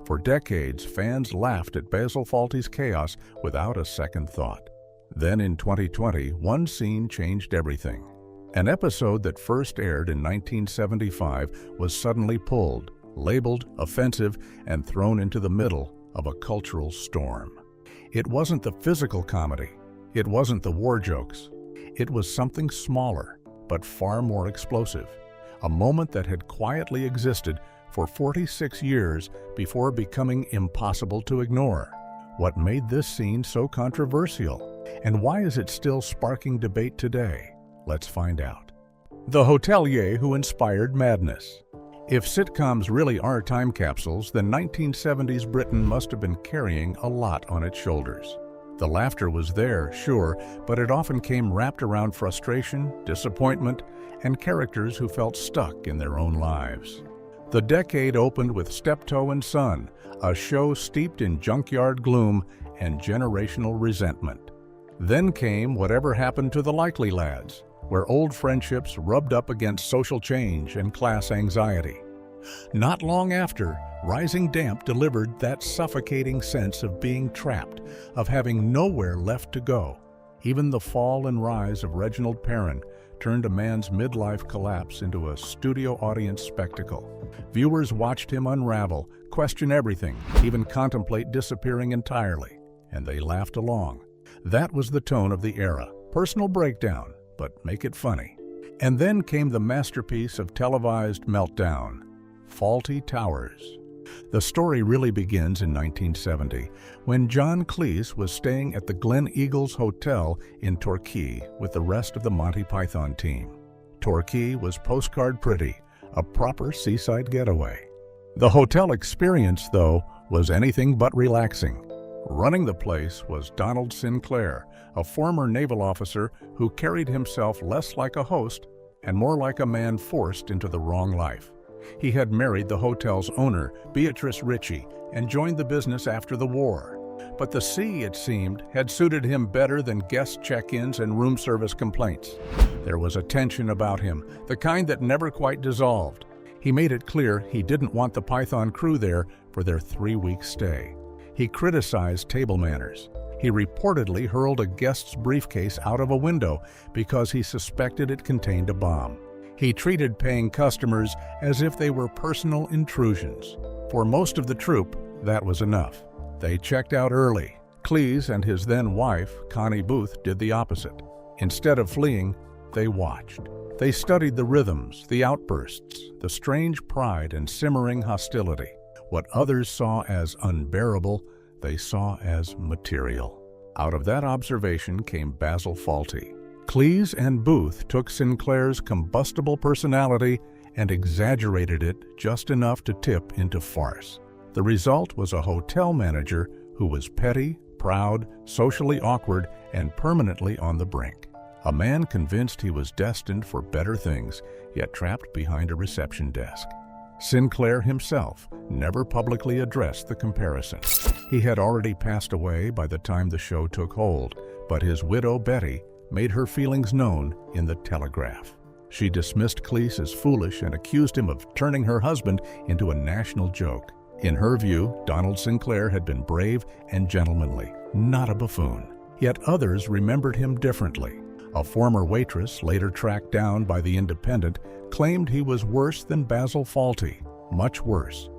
For decades, fans laughed at Basil Fawlty's chaos without a second thought. Then in 2020, one scene changed everything. An episode that first aired in 1975 was suddenly pulled, labeled offensive, and thrown into the middle of a cultural storm. It wasn't the physical comedy. It wasn't the war jokes. It was something smaller, but far more explosive. A moment that had quietly existed for 46 years before becoming impossible to ignore. What made this scene so controversial? And why is it still sparking debate today? Let's find out. The hotelier who inspired madness. If sitcoms really are time capsules, then 1970s Britain must have been carrying a lot on its shoulders. The laughter was there, sure, but it often came wrapped around frustration, disappointment, and characters who felt stuck in their own lives. The decade opened with Steptoe and Son, a show steeped in junkyard gloom and generational resentment. Then came Whatever Happened to the Likely Lads, where old friendships rubbed up against social change and class anxiety. Not long after, Rising Damp delivered that suffocating sense of being trapped, of having nowhere left to go. Even the fall and rise of Reginald Perrin turned a man's midlife collapse into a studio audience spectacle. Viewers watched him unravel, question everything, even contemplate disappearing entirely, and they laughed along. That was the tone of the era. Personal breakdown, but make it funny. And then came the masterpiece of televised meltdown, Fawlty Towers. The story really begins in 1970, when John Cleese was staying at the Glen Eagles Hotel in Torquay with the rest of the Monty Python team. Torquay was postcard pretty, a proper seaside getaway. The hotel experience, though, was anything but relaxing. Running the place was Donald Sinclair, a former naval officer who carried himself less like a host and more like a man forced into the wrong life. He had married the hotel's owner, Beatrice Ritchie, and joined the business after the war. But the sea, it seemed, had suited him better than guest check-ins and room service complaints. There was a tension about him, the kind that never quite dissolved. He made it clear he didn't want the Python crew there for their 3-week stay. He criticized table manners. He reportedly hurled a guest's briefcase out of a window because he suspected it contained a bomb. He treated paying customers as if they were personal intrusions. For most of the troupe, that was enough. They checked out early. Cleese and his then-wife, Connie Booth, did the opposite. Instead of fleeing, they watched. They studied the rhythms, the outbursts, the strange pride and simmering hostility. What others saw as unbearable, they saw as material. Out of that observation came Basil Fawlty. Cleese and Booth took Sinclair's combustible personality and exaggerated it just enough to tip into farce. The result was a hotel manager who was petty, proud, socially awkward, and permanently on the brink. A man convinced he was destined for better things, yet trapped behind a reception desk. Sinclair himself never publicly addressed the comparison. He had already passed away by the time the show took hold, but his widow, Betty, made her feelings known in the Telegraph. She dismissed Cleese as foolish and accused him of turning her husband into a national joke. In her view, Donald Sinclair had been brave and gentlemanly, not a buffoon. Yet others remembered him differently. A former waitress, later tracked down by The Independent, claimed he was worse than Basil Fawlty, much worse.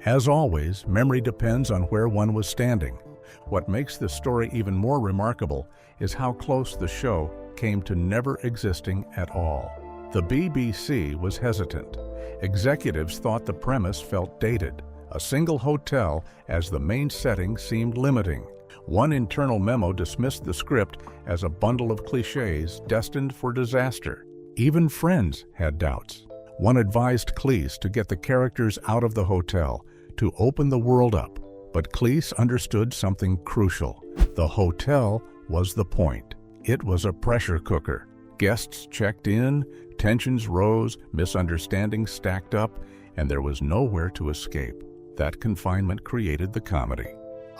As always, memory depends on where one was standing. What makes this story even more remarkable is how close the show came to never existing at all. The BBC was hesitant. Executives thought the premise felt dated. A single hotel as the main setting seemed limiting. One internal memo dismissed the script as a bundle of cliches destined for disaster. Even Friends had doubts. One advised Cleese to get the characters out of the hotel, to open the world up. But Cleese understood something crucial. The hotel was the point. It was a pressure cooker. Guests checked in, tensions rose, misunderstandings stacked up, and there was nowhere to escape. That confinement created the comedy.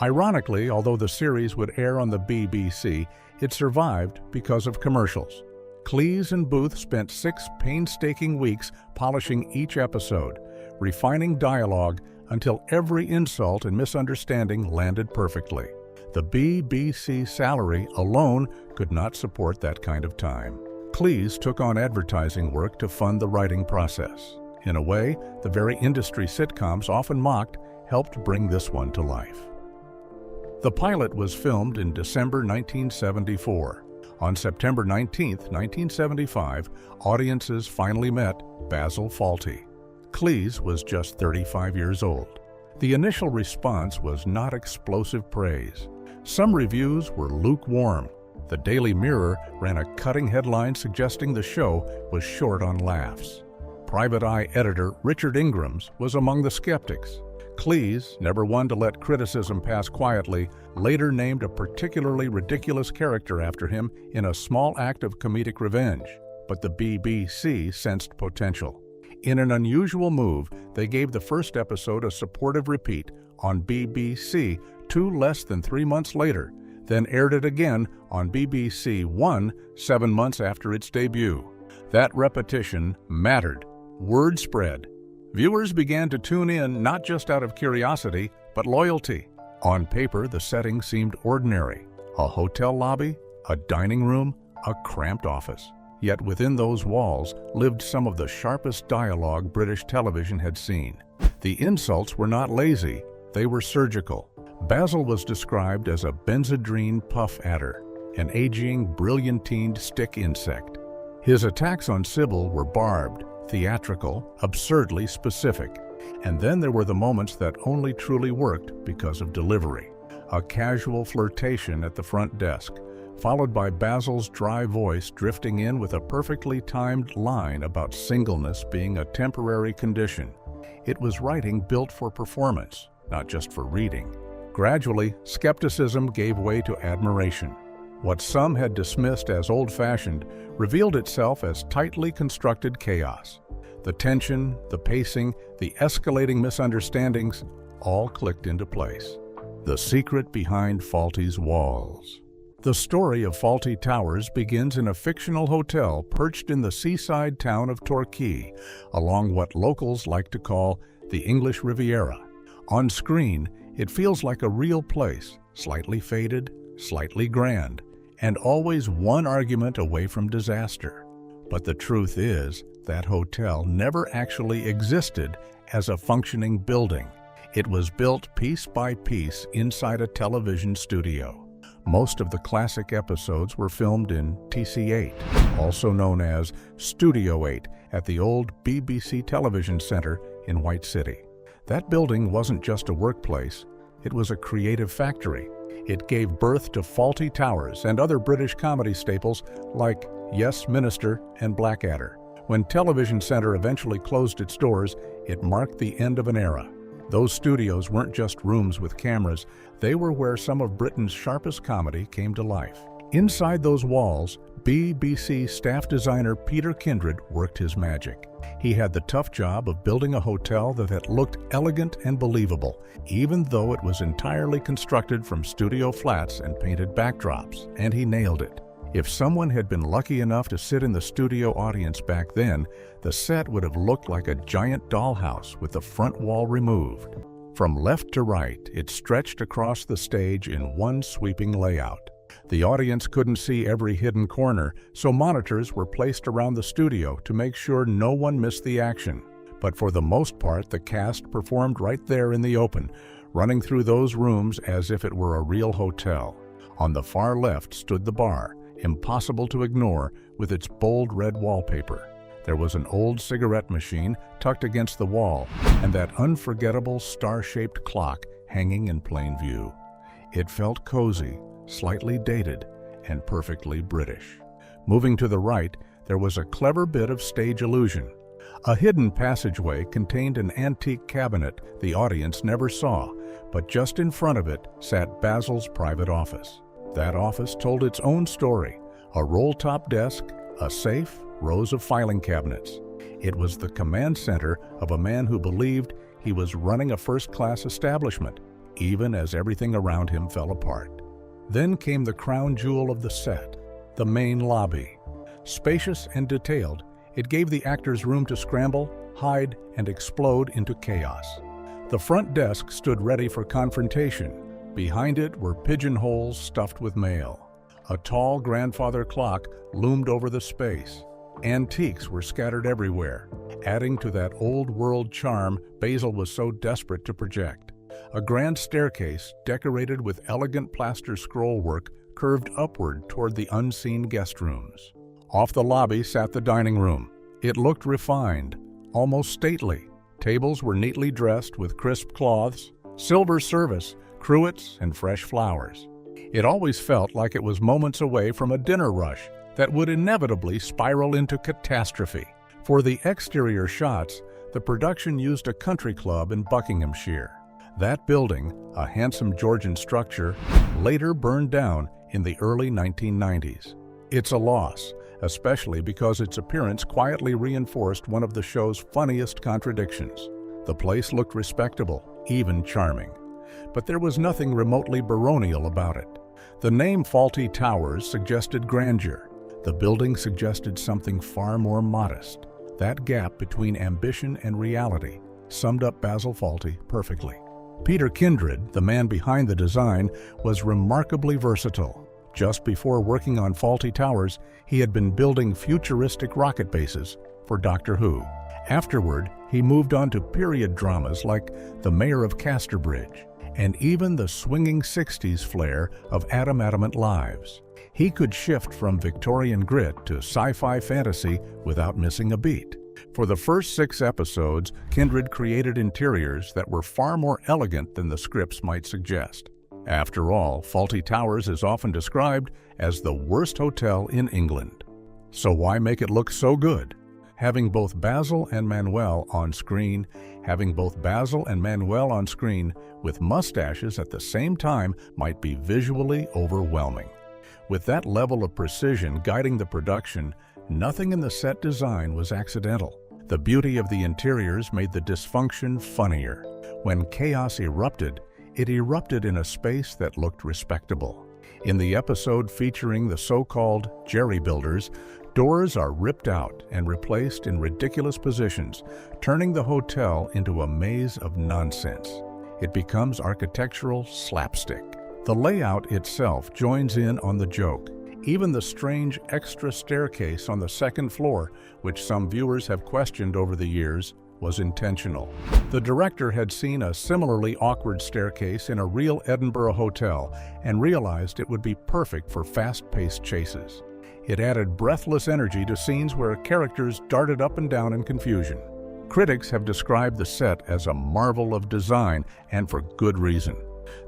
Ironically, although the series would air on the BBC, it survived because of commercials. Cleese and Booth spent 6 painstaking weeks polishing each episode, refining dialogue until every insult and misunderstanding landed perfectly. The BBC salary alone could not support that kind of time. Cleese took on advertising work to fund the writing process. In a way, the very industry sitcoms often mocked helped bring this one to life. The pilot was filmed in December 1974. On September 19, 1975, audiences finally met Basil Fawlty. Cleese was just 35 years old. The initial response was not explosive praise. Some reviews were lukewarm. The Daily Mirror ran a cutting headline suggesting the show was short on laughs. Private Eye editor Richard Ingrams was among the skeptics. Cleese, never one to let criticism pass quietly, later named a particularly ridiculous character after him in a small act of comedic revenge. But the BBC sensed potential. In an unusual move, they gave the first episode a supportive repeat on BBC 2 less than 3 months later, then aired it again on BBC 1 7 months after its debut. That repetition mattered. Word spread. Viewers began to tune in not just out of curiosity, but loyalty. On paper, the setting seemed ordinary. A hotel lobby, a dining room, a cramped office. Yet within those walls lived some of the sharpest dialogue British television had seen. The insults were not lazy, they were surgical. Basil was described as a benzodrine puff adder, an aging, brilliantined stick insect. His attacks on Sybil were barbed, theatrical, absurdly specific. And then there were the moments that only truly worked because of delivery. A casual flirtation at the front desk, followed by Basil's dry voice drifting in with a perfectly timed line about singleness being a temporary condition. It was writing built for performance, not just for reading. Gradually, skepticism gave way to admiration. What some had dismissed as old-fashioned revealed itself as tightly constructed chaos. The tension, the pacing, the escalating misunderstandings all clicked into place. The secret behind Fawlty's walls. The story of Fawlty Towers begins in a fictional hotel perched in the seaside town of Torquay, along what locals like to call the English Riviera. On screen, it feels like a real place, slightly faded, slightly grand, and always one argument away from disaster. But the truth is, that hotel never actually existed as a functioning building. It was built piece by piece inside a television studio. Most of the classic episodes were filmed in TC8, also known as Studio 8, at the old BBC Television Center in White City. That building wasn't just a workplace, it was a creative factory. It gave birth to Fawlty Towers and other British comedy staples like Yes, Minister and Blackadder. When Television Center eventually closed its doors, it marked the end of an era. Those studios weren't just rooms with cameras, they were where some of Britain's sharpest comedy came to life. Inside those walls, BBC staff designer Peter Kindred worked his magic. He had the tough job of building a hotel that looked elegant and believable, even though it was entirely constructed from studio flats and painted backdrops, and he nailed it. If someone had been lucky enough to sit in the studio audience back then, the set would have looked like a giant dollhouse with the front wall removed. From left to right, it stretched across the stage in one sweeping layout. The audience couldn't see every hidden corner, so monitors were placed around the studio to make sure no one missed the action. But for the most part, the cast performed right there in the open, running through those rooms as if it were a real hotel. On the far left stood the bar, impossible to ignore with its bold red wallpaper. There was an old cigarette machine tucked against the wall, and that unforgettable star-shaped clock hanging in plain view. It felt cozy, slightly dated, and perfectly British. Moving to the right, there was a clever bit of stage illusion. A hidden passageway contained an antique cabinet the audience never saw, but just in front of it sat Basil's private office. That office told its own story: a roll-top desk, a safe, rows of filing cabinets. It was the command center of a man who believed he was running a first-class establishment, even as everything around him fell apart. Then came the crown jewel of the set, the main lobby. Spacious and detailed, it gave the actors room to scramble, hide, and explode into chaos. The front desk stood ready for confrontation. Behind it were pigeonholes stuffed with mail. A tall grandfather clock loomed over the space. Antiques were scattered everywhere, adding to that old-world charm Basil was so desperate to project. A grand staircase, decorated with elegant plaster scrollwork, curved upward toward the unseen guest rooms. Off the lobby sat the dining room. It looked refined, almost stately. Tables were neatly dressed with crisp cloths, silver service, cruets, and fresh flowers. It always felt like it was moments away from a dinner rush that would inevitably spiral into catastrophe. For the exterior shots, the production used a country club in Buckinghamshire. That building, a handsome Georgian structure, later burned down in the early 1990s. It's a loss, especially because its appearance quietly reinforced one of the show's funniest contradictions. The place looked respectable, even charming. But there was nothing remotely baronial about it. The name Fawlty Towers suggested grandeur. The building suggested something far more modest. That gap between ambition and reality summed up Basil Fawlty perfectly. Peter Kindred, the man behind the design, was remarkably versatile. Just before working on Fawlty Towers, he had been building futuristic rocket bases for Doctor Who. Afterward, he moved on to period dramas like The Mayor of Casterbridge, and even the swinging 60s flair of Adam Adamant Lives. He could shift from Victorian grit to sci-fi fantasy without missing a beat. For the first 6 episodes, Kindred created interiors that were far more elegant than the scripts might suggest. After all, Fawlty Towers is often described as the worst hotel in England. So why make it look so good? Having both Basil and Manuel on screen with mustaches at the same time might be visually overwhelming. With that level of precision guiding the production, nothing in the set design was accidental. The beauty of the interiors made the dysfunction funnier. When chaos erupted, it erupted in a space that looked respectable. In the episode featuring the so-called Jerry Builders, doors are ripped out and replaced in ridiculous positions, turning the hotel into a maze of nonsense. It becomes architectural slapstick. The layout itself joins in on the joke. Even the strange extra staircase on the second floor, which some viewers have questioned over the years, was intentional. The director had seen a similarly awkward staircase in a real Edinburgh hotel and realized it would be perfect for fast-paced chases. It added breathless energy to scenes where characters darted up and down in confusion. Critics have described the set as a marvel of design, and for good reason.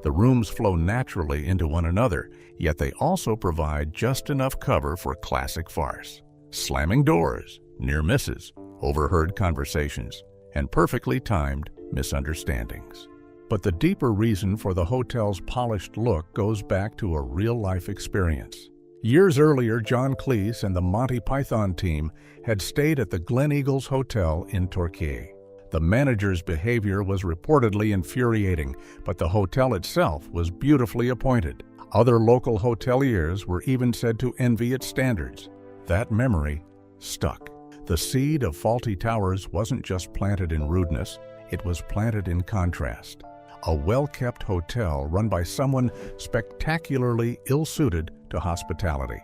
The rooms flow naturally into one another, yet they also provide just enough cover for classic farce. Slamming doors, near misses, overheard conversations, and perfectly timed misunderstandings. But the deeper reason for the hotel's polished look goes back to a real-life experience. Years earlier, John Cleese and the Monty Python team had stayed at the Glen Eagles Hotel in Torquay. The manager's behavior was reportedly infuriating, but the hotel itself was beautifully appointed. Other local hoteliers were even said to envy its standards. That memory stuck. The seed of Fawlty Towers wasn't just planted in rudeness, it was planted in contrast. A well-kept hotel run by someone spectacularly ill-suited to hospitality.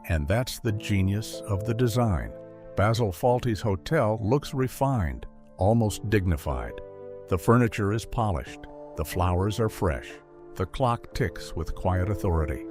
And that's the genius of the design. Basil Fawlty's hotel looks refined, almost dignified. The furniture is polished, the flowers are fresh, the clock ticks with quiet authority.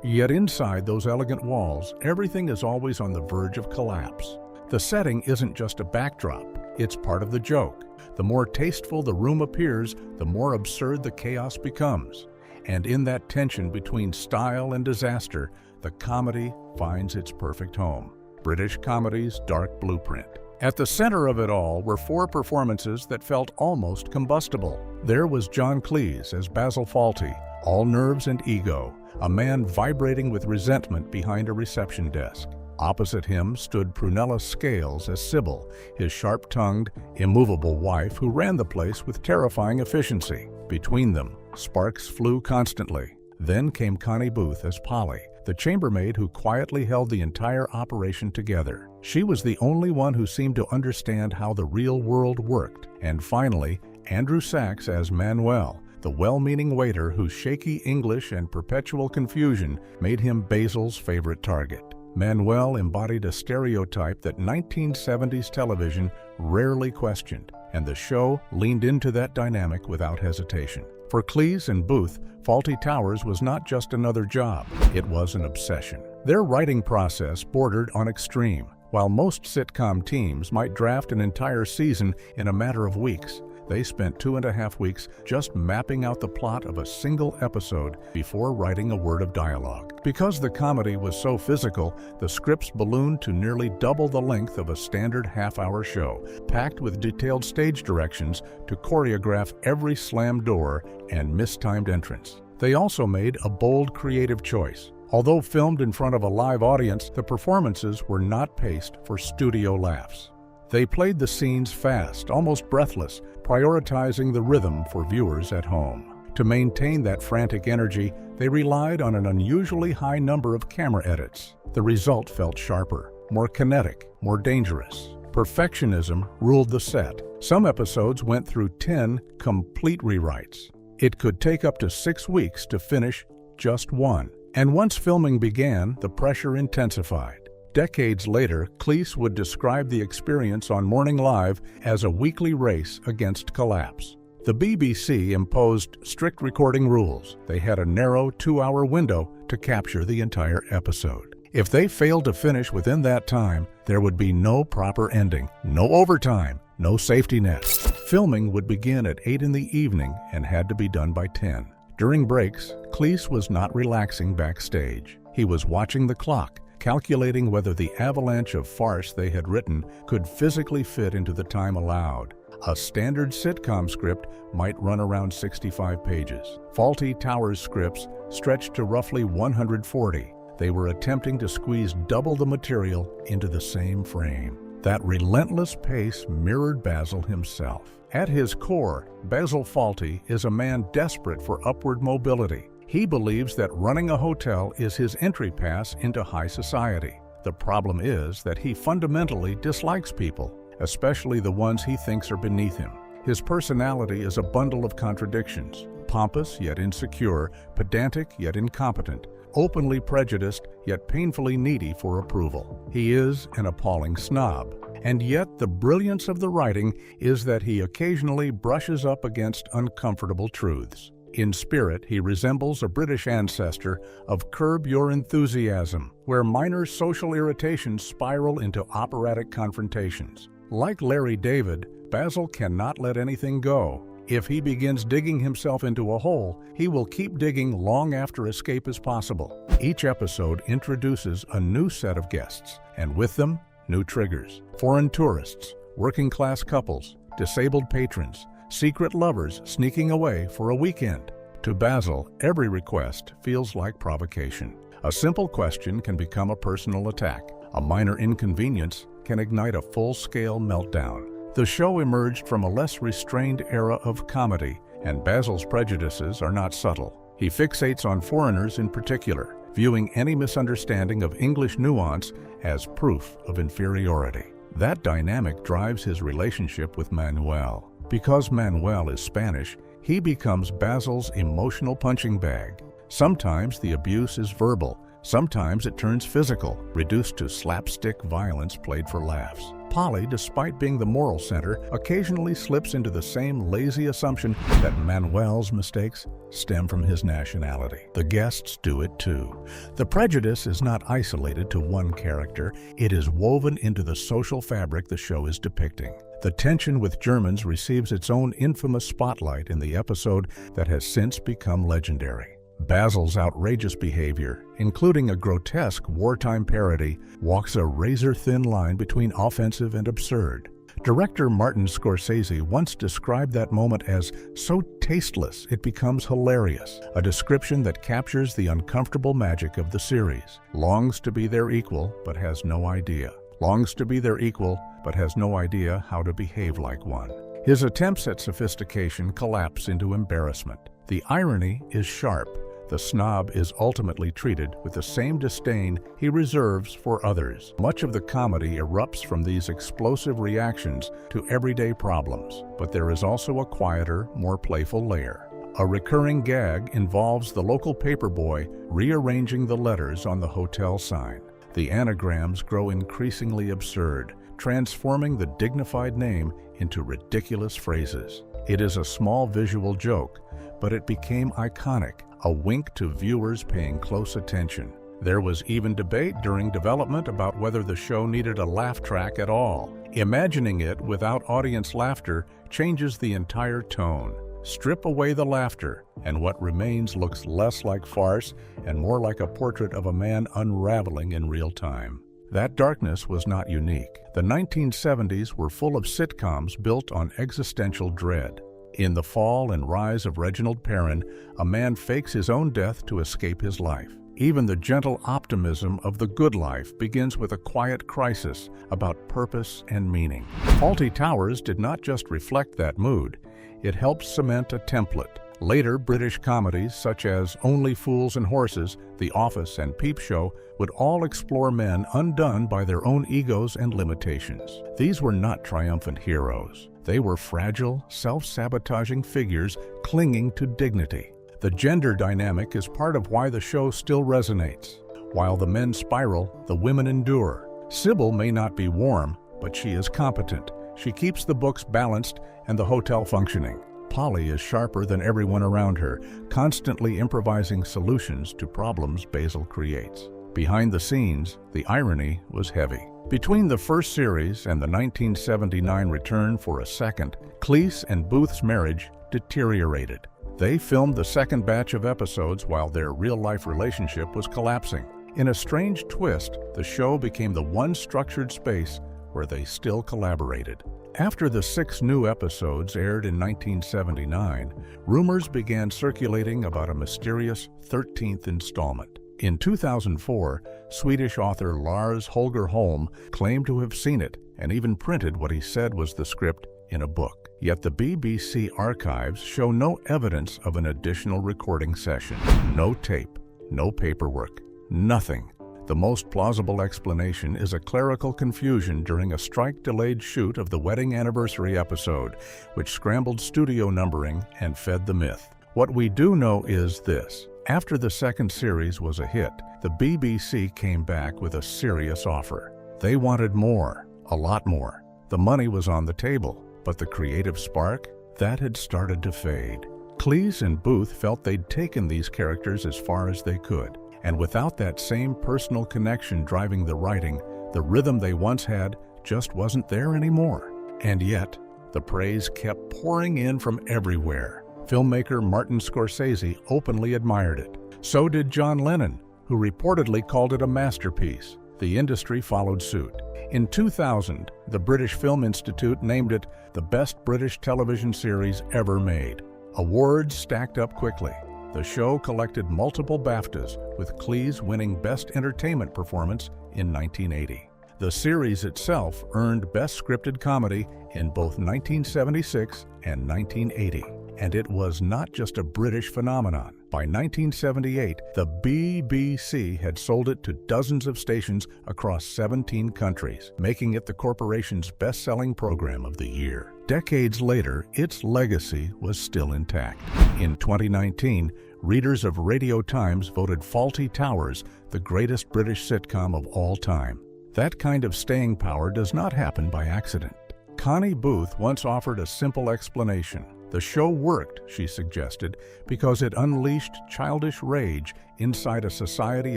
Yet inside those elegant walls, everything is always on the verge of collapse. The setting isn't just a backdrop, it's part of the joke. The more tasteful the room appears, the more absurd the chaos becomes. And in that tension between style and disaster, the comedy finds its perfect home. British comedy's dark blueprint. At the center of it all were 4 performances that felt almost combustible. There was John Cleese as Basil Fawlty, all nerves and ego, a man vibrating with resentment behind a reception desk. Opposite him stood Prunella Scales as Sybil, his sharp-tongued, immovable wife who ran the place with terrifying efficiency. Between them, sparks flew constantly. Then came Connie Booth as Polly, the chambermaid who quietly held the entire operation together. She was the only one who seemed to understand how the real world worked. And finally, Andrew Sachs as Manuel, the well-meaning waiter whose shaky English and perpetual confusion made him Basil's favorite target. Manuel embodied a stereotype that 1970s television rarely questioned, and the show leaned into that dynamic without hesitation. For Cleese and Booth, Fawlty Towers was not just another job, it was an obsession. Their writing process bordered on extreme. While most sitcom teams might draft an entire season in a matter of weeks, they spent 2.5 weeks just mapping out the plot of a single episode before writing a word of dialogue. Because the comedy was so physical, the scripts ballooned to nearly double the length of a standard half-hour show, packed with detailed stage directions to choreograph every slammed door and mistimed entrance. They also made a bold creative choice. Although filmed in front of a live audience, the performances were not paced for studio laughs. They played the scenes fast, almost breathless, prioritizing the rhythm for viewers at home. To maintain that frantic energy, they relied on an unusually high number of camera edits. The result felt sharper, more kinetic, more dangerous. Perfectionism ruled the set. Some episodes went through 10 complete rewrites. It could take up to 6 weeks to finish just one. And once filming began, the pressure intensified. Decades later, Cleese would describe the experience on Morning Live as a weekly race against collapse. The BBC imposed strict recording rules. They had a narrow 2-hour window to capture the entire episode. If they failed to finish within that time, there would be no proper ending, no overtime, no safety net. Filming would begin at 8 in the evening and had to be done by 10. During breaks, Cleese was not relaxing backstage. He was watching the clock, calculating whether the avalanche of farce they had written could physically fit into the time allowed. A standard sitcom script might run around 65 pages. Fawlty Towers scripts stretched to roughly 140. They were attempting to squeeze double the material into the same frame. That relentless pace mirrored Basil himself. At his core, Basil Fawlty is a man desperate for upward mobility. He believes that running a hotel is his entry pass into high society. The problem is that he fundamentally dislikes people, especially the ones he thinks are beneath him. His personality is a bundle of contradictions, pompous yet insecure, pedantic yet incompetent, openly prejudiced yet painfully needy for approval. He is an appalling snob. And yet the brilliance of the writing is that he occasionally brushes up against uncomfortable truths. In spirit, he resembles a British ancestor of Curb Your Enthusiasm, where minor social irritations spiral into operatic confrontations. Like Larry David, Basil cannot let anything go. If he begins digging himself into a hole, he will keep digging long after escape is possible. Each episode introduces a new set of guests, and with them, new triggers. Foreign tourists, working-class couples, disabled patrons, secret lovers sneaking away for a weekend. To Basil, every request feels like provocation. A simple question can become a personal attack. A minor inconvenience can ignite a full-scale meltdown. The show emerged from a less restrained era of comedy, and Basil's prejudices are not subtle. He fixates on foreigners in particular, viewing any misunderstanding of English nuance as proof of inferiority. That dynamic drives his relationship with Manuel. Because Manuel is Spanish, he becomes Basil's emotional punching bag. Sometimes the abuse is verbal, sometimes it turns physical, reduced to slapstick violence played for laughs. Polly, despite being the moral center, occasionally slips into the same lazy assumption that Manuel's mistakes stem from his nationality. The guests do it too. The prejudice is not isolated to one character, it is woven into the social fabric the show is depicting. The tension with Germans receives its own infamous spotlight in the episode that has since become legendary. Basil's outrageous behavior, including a grotesque wartime parody, walks a razor-thin line between offensive and absurd. Director Martin Scorsese once described that moment as so tasteless it becomes hilarious, a description that captures the uncomfortable magic of the series. Longs to be their equal, but has no idea. Longs to be their equal, but has no idea how to behave like one. His attempts at sophistication collapse into embarrassment. The irony is sharp. the snob is ultimately treated with the same disdain he reserves for others. Much of the comedy erupts from these explosive reactions to everyday problems, but there is also a quieter, more playful layer. A recurring gag involves the local paperboy rearranging the letters on the hotel sign. The anagrams grow increasingly absurd, transforming the dignified name into ridiculous phrases. It is a small visual joke, but it became iconic, a wink to viewers paying close attention. There was even debate during development about whether the show needed a laugh track at all. Imagining it without audience laughter changes the entire tone. Strip away the laughter, and what remains looks less like farce and more like a portrait of a man unraveling in real time. That darkness was not unique. The 1970s were full of sitcoms built on existential dread. In The Fall and Rise of Reginald Perrin, a man fakes his own death to escape his life. Even the gentle optimism of The Good Life begins with a quiet crisis about purpose and meaning. Fawlty Towers did not just reflect that mood, it helped cement a template. Later British comedies such as Only Fools and Horses, The Office, and Peep Show would all explore men undone by their own egos and limitations. These were not triumphant heroes. They were fragile, self-sabotaging figures clinging to dignity. The gender dynamic is part of why the show still resonates. While the men spiral, the women endure. Sybil may not be warm, but she is competent. She keeps the books balanced and the hotel functioning. Polly is sharper than everyone around her, constantly improvising solutions to problems Basil creates. Behind the scenes, the irony was heavy. Between the first series and the 1979 return for a second, Cleese and Booth's marriage deteriorated. They filmed the second batch of episodes while their real-life relationship was collapsing. In a strange twist, the show became the one structured space where they still collaborated. After the 6 new episodes aired in 1979, rumors began circulating about a mysterious 13th installment. In 2004, Swedish author Lars Holger Holm claimed to have seen it and even printed what he said was the script in a book. Yet the BBC archives show no evidence of an additional recording session. No tape, no paperwork, nothing. The most plausible explanation is a clerical confusion during a strike-delayed shoot of the wedding anniversary episode, which scrambled studio numbering and fed the myth. What we do know is this. After the second series was a hit, the BBC came back with a serious offer. They wanted more, a lot more. The money was on the table, but the creative spark, that had started to fade. Cleese and Booth felt they'd taken these characters as far as they could. And without that same personal connection driving the writing, the rhythm they once had just wasn't there anymore. And yet, the praise kept pouring in from everywhere. Filmmaker Martin Scorsese openly admired it. So did John Lennon, who reportedly called it a masterpiece. The industry followed suit. In 2000, the British Film Institute named it the best British television series ever made. Awards stacked up quickly. The show collected multiple BAFTAs, with Cleese winning Best Entertainment Performance in 1980. The series itself earned Best Scripted Comedy in both 1976 and 1980. And it was not just a British phenomenon. By 1978, the BBC had sold it to dozens of stations across 17 countries, making it the corporation's best-selling program of the year. Decades later, its legacy was still intact. In 2019, readers of Radio Times voted Fawlty Towers the greatest British sitcom of all time. That kind of staying power does not happen by accident. Connie Booth once offered a simple explanation. The show worked, she suggested, because it unleashed childish rage inside a society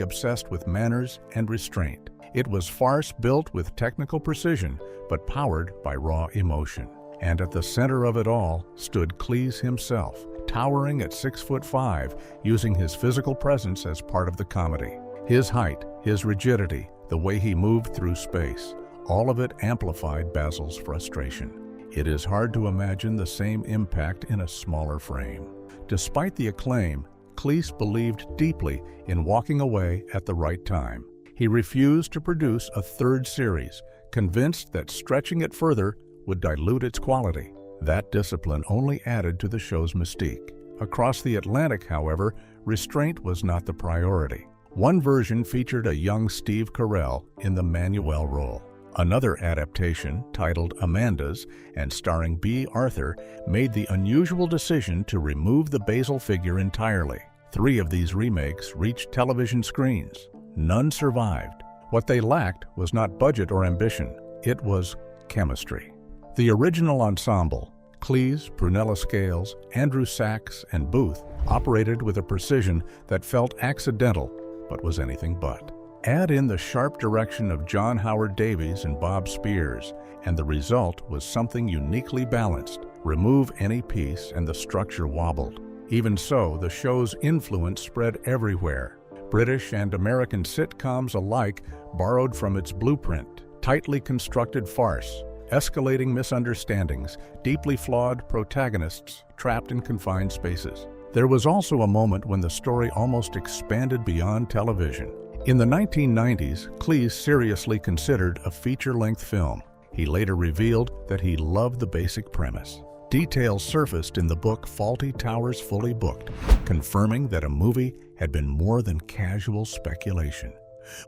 obsessed with manners and restraint. It was farce built with technical precision, but powered by raw emotion. And at the center of it all stood Cleese himself, towering at 6'5", using his physical presence as part of the comedy. His height, his rigidity, the way he moved through space, all of it amplified Basil's frustration. It is hard to imagine the same impact in a smaller frame. Despite the acclaim, Cleese believed deeply in walking away at the right time. He refused to produce a third series, convinced that stretching it further would dilute its quality. That discipline only added to the show's mystique. Across the Atlantic, however, restraint was not the priority. One version featured a young Steve Carell in the Manuel role. Another adaptation, titled Amanda's and starring B. Arthur, made the unusual decision to remove the Basil figure entirely. 3 of these remakes reached television screens. None survived. What they lacked was not budget or ambition. It was chemistry. The original ensemble, Cleese, Prunella Scales, Andrew Sachs, and Booth, operated with a precision that felt accidental, but was anything but. Add in the sharp direction of John Howard Davies and Bob Spears, and the result was something uniquely balanced. Remove any piece and the structure wobbled. Even so, the show's influence spread everywhere. British and American sitcoms alike borrowed from its blueprint: tightly constructed farce, escalating misunderstandings, deeply flawed protagonists trapped in confined spaces. There was also a moment when the story almost expanded beyond television. In the 1990s, Cleese seriously considered a feature-length film. He later revealed that he loved the basic premise. Details surfaced in the book Fawlty Towers Fully Booked, confirming that a movie had been more than casual speculation.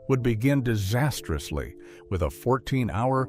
Would begin disastrously with a 14-hour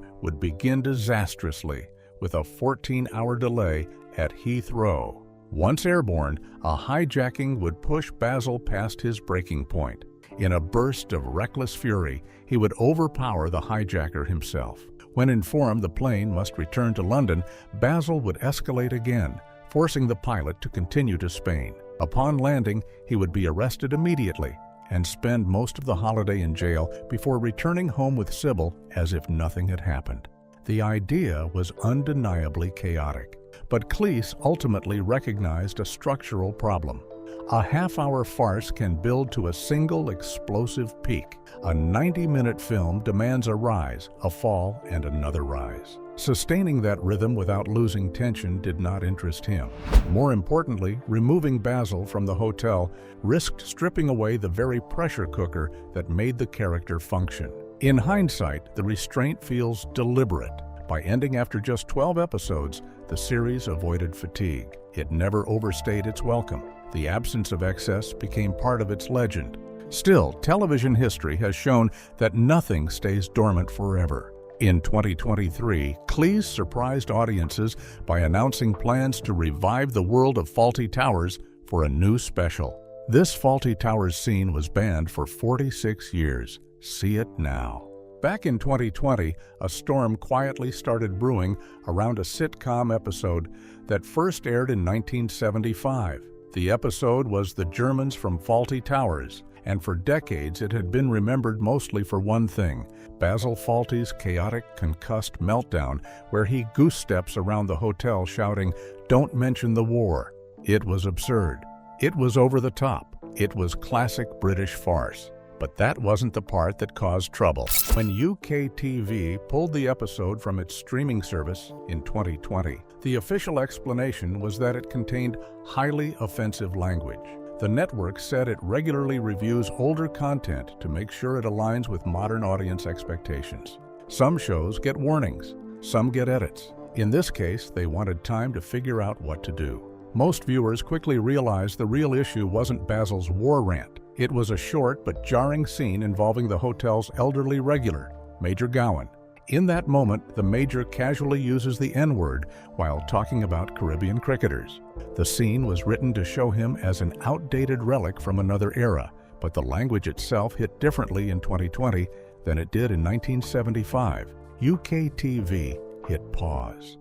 delay at Heathrow. Once airborne, a hijacking would push Basil past his breaking point. In a burst of reckless fury, he would overpower the hijacker himself. When informed the plane must return to London, Basil would escalate again, forcing the pilot to continue to Spain. Upon landing, he would be arrested immediately and spend most of the holiday in jail before returning home with Sybil as if nothing had happened. The idea was undeniably chaotic, but Cleese ultimately recognized a structural problem. A half-hour farce can build to a single explosive peak. A 90-minute film demands a rise, a fall, and another rise. Sustaining that rhythm without losing tension did not interest him. More importantly, removing Basil from the hotel risked stripping away the very pressure cooker that made the character function. In hindsight, the restraint feels deliberate. By ending after just 12 episodes, the series avoided fatigue. It never overstayed its welcome. The absence of excess became part of its legend. Still, television history has shown that nothing stays dormant forever. In 2023, Cleese surprised audiences by announcing plans to revive the world of Fawlty Towers for a new special. This Fawlty Towers scene was banned for 46 years. See it now. Back in 2020, a storm quietly started brewing around a sitcom episode that first aired in 1975. The episode was The Germans from Fawlty Towers, and for decades it had been remembered mostly for one thing: Basil Fawlty's chaotic, concussed meltdown where he goose steps around the hotel shouting, "Don't mention the war." It was absurd. It was over the top. It was classic British farce. But that wasn't the part that caused trouble. When UK TV pulled the episode from its streaming service in 2020, the official explanation was that it contained highly offensive language. The network said it regularly reviews older content to make sure it aligns with modern audience expectations. Some shows get warnings, some get edits. In this case, they wanted time to figure out what to do. Most viewers quickly realized the real issue wasn't Basil's war rant. It was a short but jarring scene involving the hotel's elderly regular, Major Gowan. In that moment, the Major casually uses the N-word while talking about Caribbean cricketers. The scene was written to show him as an outdated relic from another era, but the language itself hit differently in 2020 than it did in 1975. UK TV hit pause.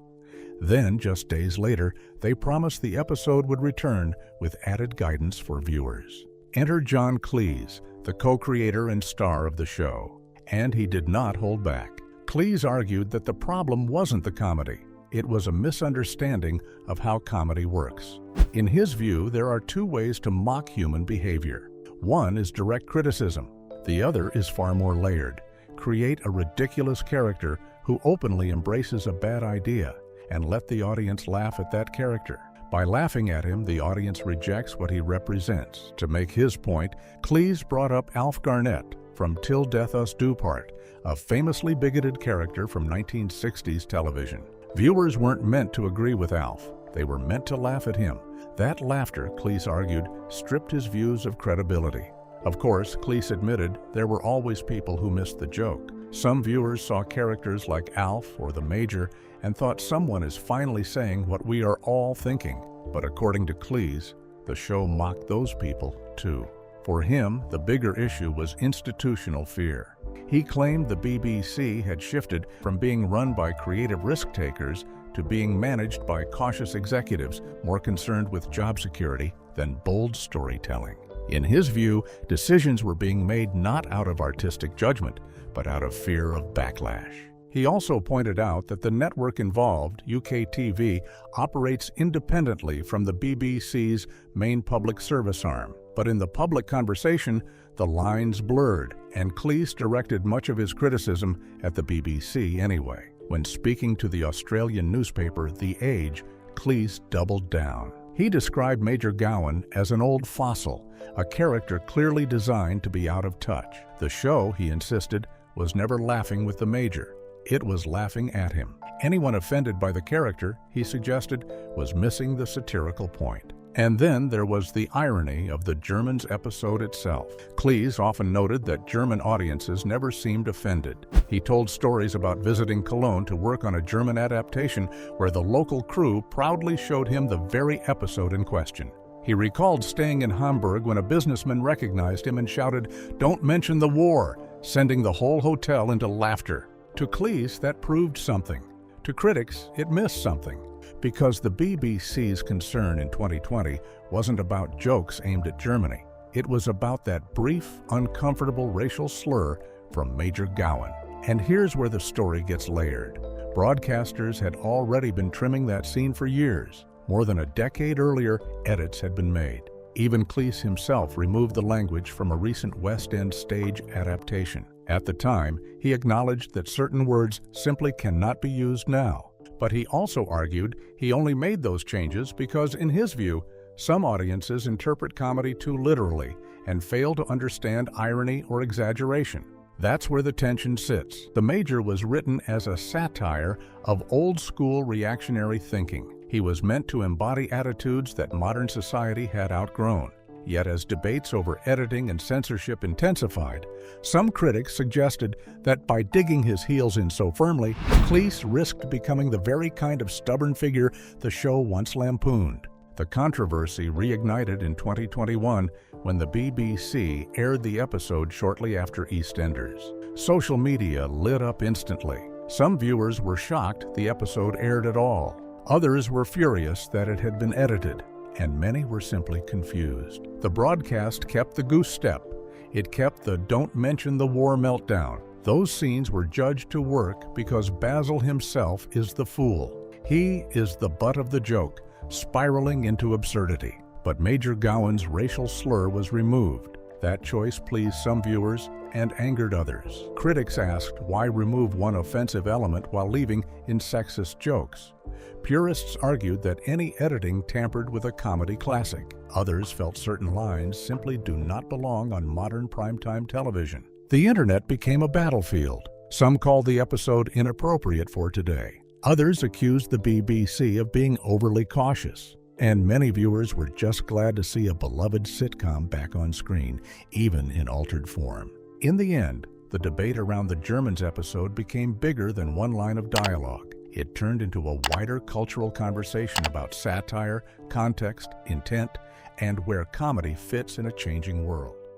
Then, just days later, they promised the episode would return with added guidance for viewers. Enter John Cleese, the co-creator and star of the show. And he did not hold back. Cleese argued that the problem wasn't the comedy. It was a misunderstanding of how comedy works. In his view, there are two ways to mock human behavior. One is direct criticism. The other is far more layered. Create a ridiculous character who openly embraces a bad idea and let the audience laugh at that character. By laughing at him, the audience rejects what he represents. To make his point, Cleese brought up Alf Garnett from Till Death Us Do Part, a famously bigoted character from 1960s television. Viewers weren't meant to agree with Alf. They were meant to laugh at him. That laughter, Cleese argued, stripped his views of credibility. Of course, Cleese admitted there were always people who missed the joke. Some viewers saw characters like Alf or the Major and thought someone is finally saying what we are all thinking. But according to Cleese, the show mocked those people too. For him, the bigger issue was institutional fear. He claimed the BBC had shifted from being run by creative risk-takers to being managed by cautious executives more concerned with job security than bold storytelling. In his view, decisions were being made not out of artistic judgment, but out of fear of backlash. He also pointed out that the network involved, UKTV, operates independently from the BBC's main public service arm. But in the public conversation, the lines blurred, and Cleese directed much of his criticism at the BBC anyway. When speaking to the Australian newspaper The Age, Cleese doubled down. He described Major Gowan as an old fossil, a character clearly designed to be out of touch. The show, he insisted, was never laughing with the Major. It was laughing at him. Anyone offended by the character, he suggested, was missing the satirical point. And then there was the irony of the Germans episode itself. Cleese often noted that German audiences never seemed offended. He told stories about visiting Cologne to work on a German adaptation where the local crew proudly showed him the very episode in question. He recalled staying in Hamburg when a businessman recognized him and shouted, "Don't mention the war," sending the whole hotel into laughter. To Cleese, that proved something. To critics, it missed something. Because the BBC's concern in 2020 wasn't about jokes aimed at Germany. It was about that brief, uncomfortable racial slur from Major Gowan. And here's where the story gets layered. Broadcasters had already been trimming that scene for years. More than a decade earlier, edits had been made. Even Cleese himself removed the language from a recent West End stage adaptation. At the time, he acknowledged that certain words simply cannot be used now. But he also argued he only made those changes because, in his view, some audiences interpret comedy too literally and fail to understand irony or exaggeration. That's where the tension sits. The Major was written as a satire of old-school reactionary thinking. He was meant to embody attitudes that modern society had outgrown. Yet as debates over editing and censorship intensified, some critics suggested that by digging his heels in so firmly, Cleese risked becoming the very kind of stubborn figure the show once lampooned. The controversy reignited in 2021 when the BBC aired the episode shortly after EastEnders. Social media lit up instantly. Some viewers were shocked the episode aired at all. Others were furious that it had been edited, and many were simply confused. The broadcast kept the goose step. It kept the "don't mention the war" meltdown. Those scenes were judged to work because Basil himself is the fool. He is the butt of the joke, spiraling into absurdity. But Major Gowan's racial slur was removed. That choice pleased some viewers and angered others. Critics asked why remove one offensive element while leaving in sexist jokes. Purists argued that any editing tampered with a comedy classic. Others felt certain lines simply do not belong on modern primetime television. The internet became a battlefield. Some called the episode inappropriate for today. Others accused the BBC of being overly cautious. And many viewers were just glad to see a beloved sitcom back on screen, even in altered form. In the end, the debate around the Germans episode became bigger than one line of dialogue. It turned into a wider cultural conversation about satire, context, intent, and where comedy fits in a changing world.